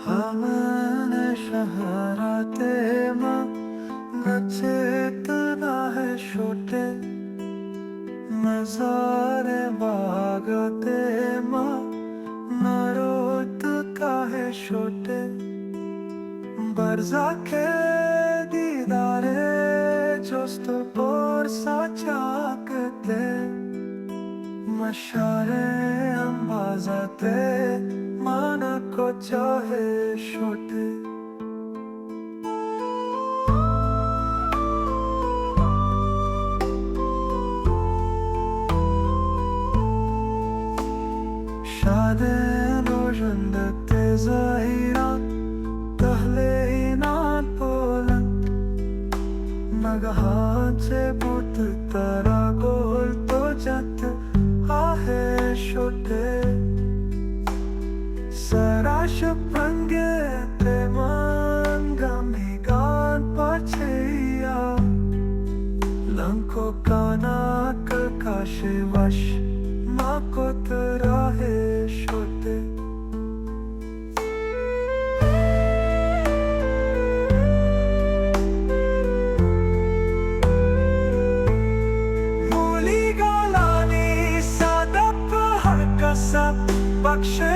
हमने शहराते माँ नचेतना है छोटे नजारे बागते माँ नरोत का है छोटे बरजा के दीदारे जोस्त और साचाकते मशारे अंबाजाते माना को चाहे छोटे शादे रोजंद तेजाहिरा तहले इनान पोलन नगहाचे बुत तरा गोल तो जत आहे छोटे सराश पंगे ते मान गमिगान पछिया लंको काना काशे वश माँ को तरा है छोटे मूली गालानी सादप हर कसब बख्शे